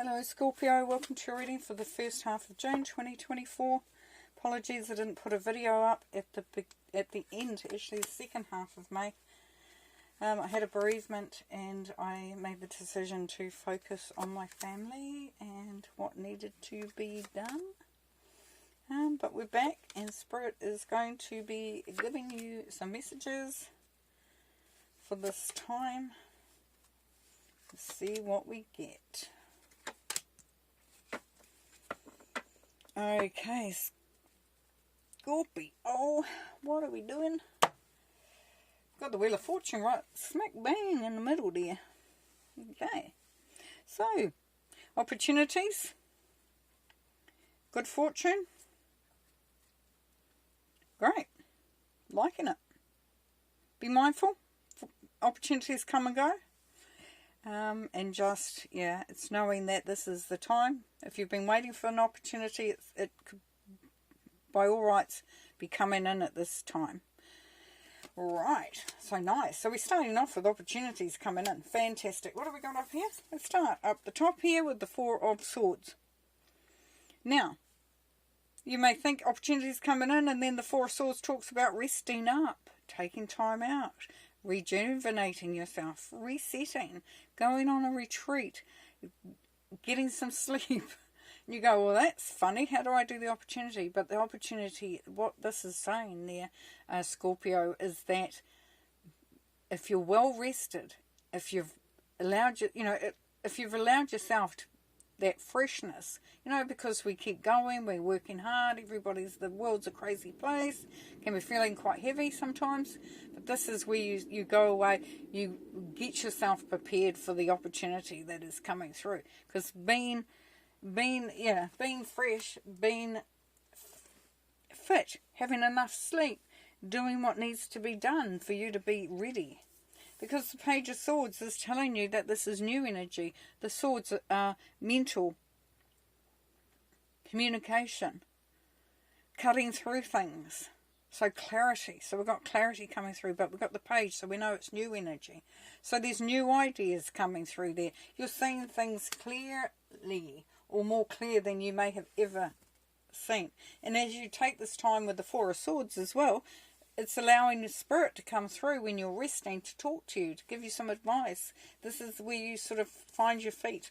Hello Scorpio, welcome to your reading for the first half of June 2024. Apologies I didn't put a video up at the end, actually the second half of May. I had a bereavement and I made the decision to focus on my family and what needed to be done. But we're back and Spirit is going to be giving you some messages for this time. Let's see what we get. Okay, Scorpio, what are we doing? Got the Wheel of Fortune right smack bang in the middle there. Okay, so opportunities, good fortune, great, liking it. Be mindful, opportunities come and go. And just, yeah, it's knowing that this is the time. If you've been waiting for an opportunity, it could, by all rights, be coming in at this time. Right, so nice. So we're starting off with opportunities coming in. Fantastic. What have we got up here? Let's start up the top here with the Four of Swords. Now, you may think opportunities coming in, and then the Four of Swords talks about resting up, taking time out, rejuvenating yourself, resetting, going on a retreat, getting some sleep. You go, well, that's funny. How do I do the opportunity? But the opportunity, what this is saying there, Scorpio, is that if you're well rested, if you've allowed if you've allowed yourself to, that freshness, because we keep going, we're working hard, the world's a crazy place, can be feeling quite heavy sometimes, but this is where you go away, you get yourself prepared for the opportunity that is coming through, because being fresh, being fit, having enough sleep, doing what needs to be done for you to be ready. Because the Page of Swords is telling you that this is new energy. The swords are mental, communication, cutting through things. So clarity. So we've got clarity coming through, but we've got the Page, so we know it's new energy. So there's new ideas coming through there. You're seeing things clearly, or more clear than you may have ever seen. And as you take this time with the Four of Swords as well, it's allowing the Spirit to come through when you're resting to talk to you, to give you some advice. This is where you sort of find your feet.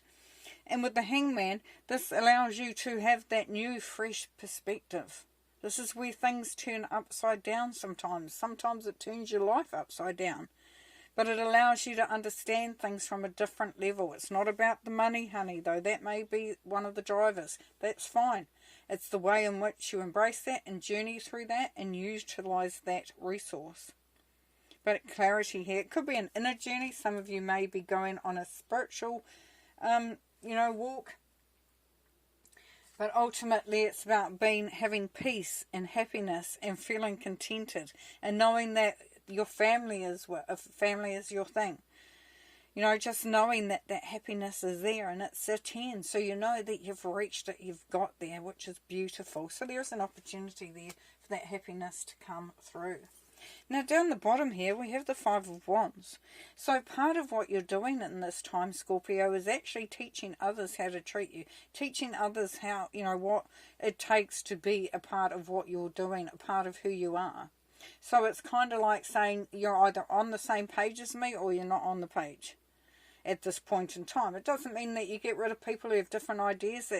And with the Hangman, this allows you to have that new, fresh perspective. This is where things turn upside down sometimes. Sometimes it turns your life upside down. But it allows you to understand things from a different level. It's not about the money, honey, though. That may be one of the drivers. That's fine. It's the way in which you embrace that and journey through that and utilize that resource. But clarity here. It could be an inner journey. Some of you may be going on a spiritual, walk. But ultimately it's about having peace and happiness and feeling contented and knowing that your family is your thing. Just knowing that that happiness is there and it's a 10. So you know that you've reached it, you've got there, which is beautiful. So there's an opportunity there for that happiness to come through. Now down the bottom here we have the Five of Wands. So part of what you're doing in this time, Scorpio, is actually teaching others how to treat you. Teaching others how, what it takes to be a part of what you're doing, a part of who you are. So it's kind of like saying you're either on the same page as me or you're not on the page at this point in time. It doesn't mean that you get rid of people who have different ideas,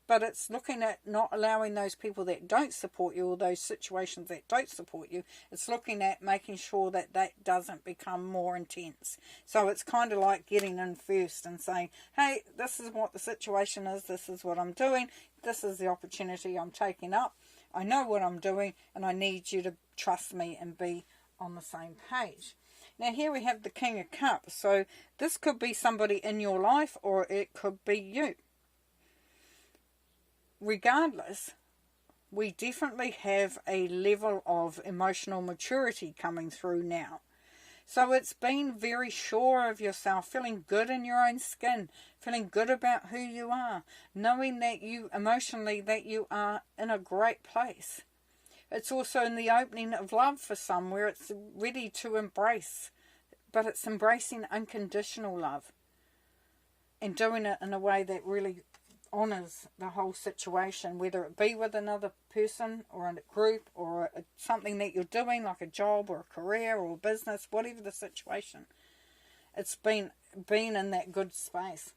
but it's looking at not allowing those people that don't support you or those situations that don't support you. It's looking at making sure that that doesn't become more intense. So it's kind of like getting in first and saying, hey, this is what the situation is, this is what I'm doing, this is the opportunity I'm taking up. I know what I'm doing and I need you to trust me and be on the same page. Now here we have the King of Cups. So this could be somebody in your life or it could be you. Regardless, we definitely have a level of emotional maturity coming through now. So it's being very sure of yourself, feeling good in your own skin, feeling good about who you are, knowing that you emotionally that you are in a great place. It's also in the opening of love for some where it's ready to embrace, but it's embracing unconditional love. and doing it in a way that really honours the whole situation, whether it be with another person or in a group or something that you're doing, like a job or a career or a business, whatever the situation. It's been in that good space.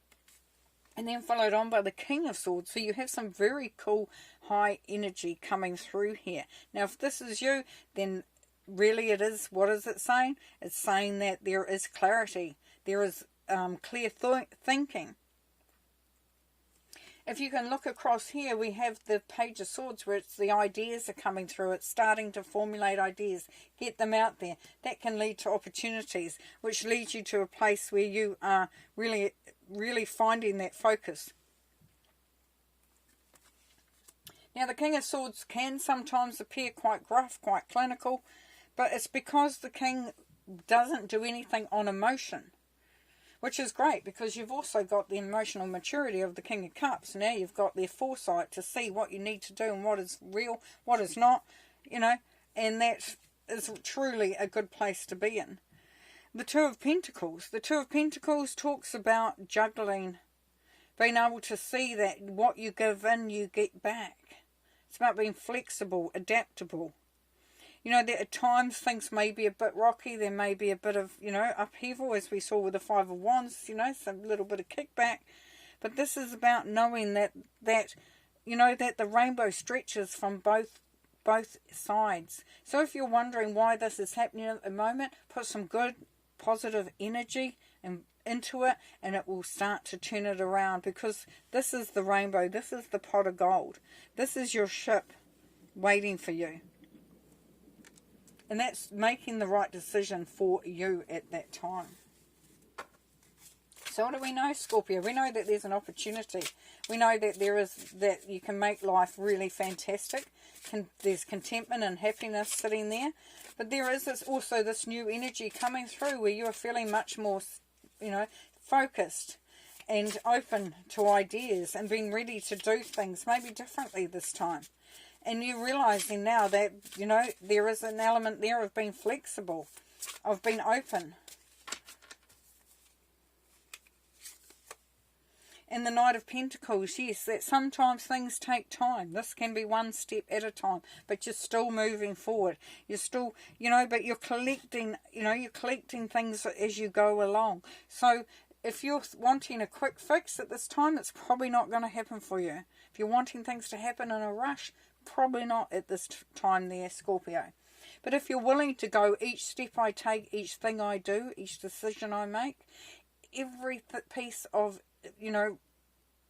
And then followed on by the King of Swords. So you have some very cool high energy coming through here. Now if this is you, then really it is, what is it saying? It's saying that there is clarity. There is clear thinking. If you can look across here, we have the Page of Swords where it's the ideas are coming through. It's starting to formulate ideas. Get them out there. That can lead to opportunities, which leads you to a place where you are really, really finding that focus. Now, the King of Swords can sometimes appear quite gruff, quite clinical, but it's because the King doesn't do anything on emotion. Which is great, because you've also got the emotional maturity of the King of Cups. Now you've got their foresight to see what you need to do and what is real, what is not, you know. And that is truly a good place to be in. The Two of Pentacles. The Two of Pentacles talks about juggling. Being able to see that what you give in, you get back. It's about being flexible, adaptable. You know, that at times things may be a bit rocky. There may be a bit of, you know, upheaval, as we saw with the Five of Wands, you know, some little bit of kickback. But this is about knowing that you know, that the rainbow stretches from both sides. So if you're wondering why this is happening at the moment, put some good, positive energy into it, and it will start to turn it around, because this is the rainbow. This is the pot of gold. This is your ship waiting for you. And that's making the right decision for you at that time. So what do we know, Scorpio? We know that there's an opportunity. We know that that you can make life really fantastic. There's contentment and happiness sitting there. But there is also this new energy coming through where you are feeling much more, you know, focused and open to ideas and being ready to do things maybe differently this time. And you're realizing now that, you know, there is an element there of being flexible, of being open. And the Knight of Pentacles, yes, that sometimes things take time. This can be one step at a time, but you're still moving forward. You're still, you know, but you're collecting, you know, you're collecting things as you go along. So if you're wanting a quick fix at this time, it's probably not going to happen for you. If you're wanting things to happen in a rush, probably not at this time there, Scorpio. But if you're willing to go, each step I take, each thing I do, each decision I make, every piece of, you know,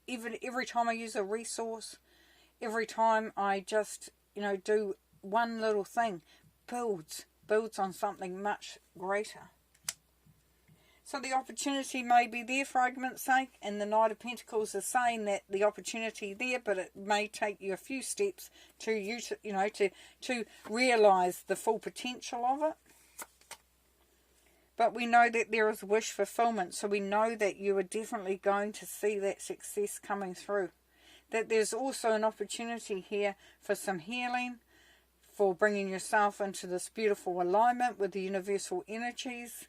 even every time I use a resource, every time I just, you know, do one little thing, builds on something much greater. So the opportunity may be there, for argument's sake, and the Knight of Pentacles is saying that the opportunity there, but it may take you a few steps to realise the full potential of it. But we know that there is wish fulfillment, so we know that you are definitely going to see that success coming through. That there's also an opportunity here for some healing, for bringing yourself into this beautiful alignment with the universal energies,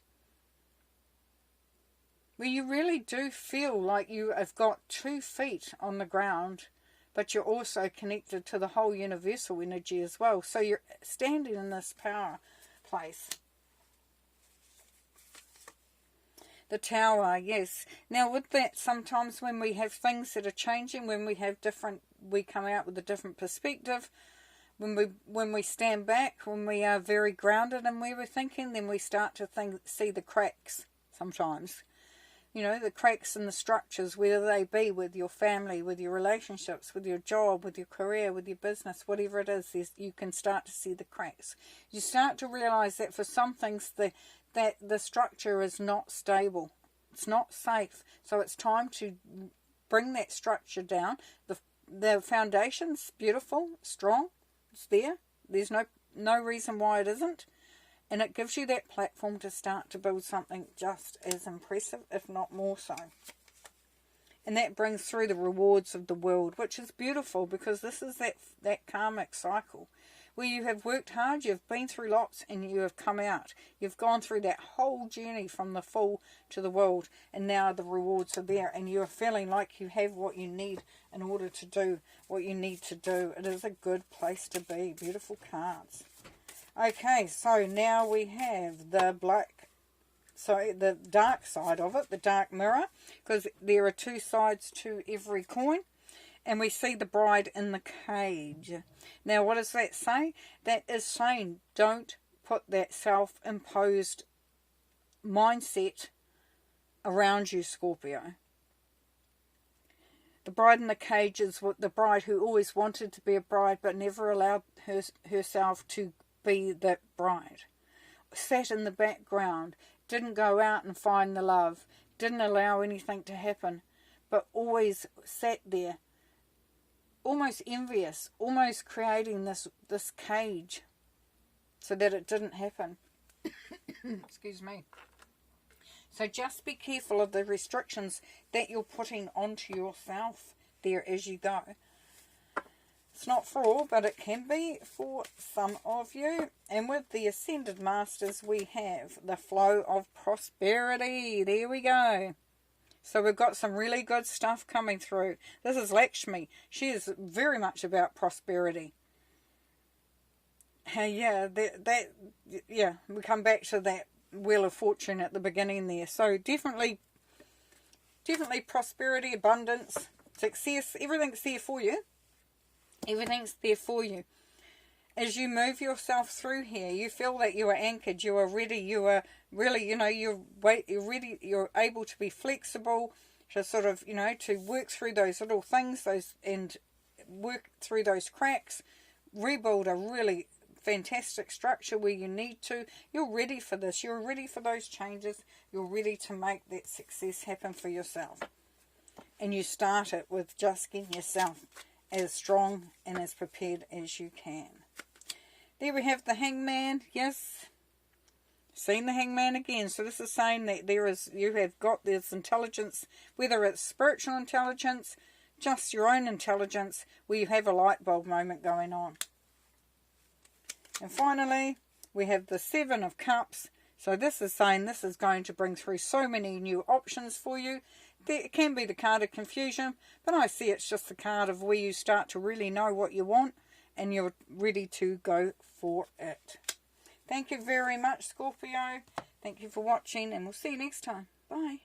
where you really do feel like you have got 2 feet on the ground, but you're also connected to the whole universal energy as well. So you're standing in this power place. The Tower, yes. Now with that, sometimes when we have things that are changing, when we have we come out with a different perspective, when we stand back, when we are very grounded in where we're thinking, then we start to see the cracks sometimes. You know, the cracks in the structures, whether they be with your family, with your relationships, with your job, with your career, with your business, whatever it is, you can start to see the cracks. You start to realise that for some things, that the structure is not stable. It's not safe. So it's time to bring that structure down. The foundation's beautiful, strong. It's there. There's no reason why it isn't. And it gives you that platform to start to build something just as impressive, if not more so. And that brings through the rewards of the world, which is beautiful, because this is that karmic cycle where you have worked hard, you've been through lots, and you have come out. You've gone through that whole journey from the fall to the world, and now the rewards are there, and you're feeling like you have what you need in order to do what you need to do. It is a good place to be. Beautiful cards. Okay, so now we have the the dark side of it, the dark mirror, because there are two sides to every coin. And we see the bride in the cage. Now, what does that say? That is saying don't put that self-imposed mindset around you, Scorpio. The bride in the cage is the bride who always wanted to be a bride but never allowed herself to be that bride. Sat in the background, didn't go out and find the love, didn't allow anything to happen, but always sat there, almost envious, almost creating this cage so that it didn't happen. Excuse me. So just be careful of the restrictions that you're putting onto yourself there as you go. It's not for all, but it can be for some of you. And with the Ascended Masters, we have the flow of prosperity. There we go. So we've got some really good stuff coming through. This is Lakshmi. She is very much about prosperity. Yeah, we come back to that Wheel of Fortune at the beginning there. So definitely prosperity, abundance, success, everything's there for you. Everything's there for you. As you move yourself through here, you feel that you are anchored, you are ready, you are really, you're ready, you're able to be flexible, to sort of, to work through those little things, and work through those cracks, rebuild a really fantastic structure where you need to. You're ready for this, you're ready for those changes, you're ready to make that success happen for yourself. And you start it with just getting yourself as strong and as prepared as you can. There we have the Hangman. Yes, seen the Hangman again. So this is saying that you have got this intelligence, whether it's spiritual intelligence, just your own intelligence, where you have a light bulb moment going on. And finally, we have the Seven of Cups. So this is saying this is going to bring through so many new options for you. It can be the card of confusion, but I see it's just the card of where you start to really know what you want and you're ready to go for it. Thank you very much, Scorpio. Thank you for watching, and we'll see you next time. Bye.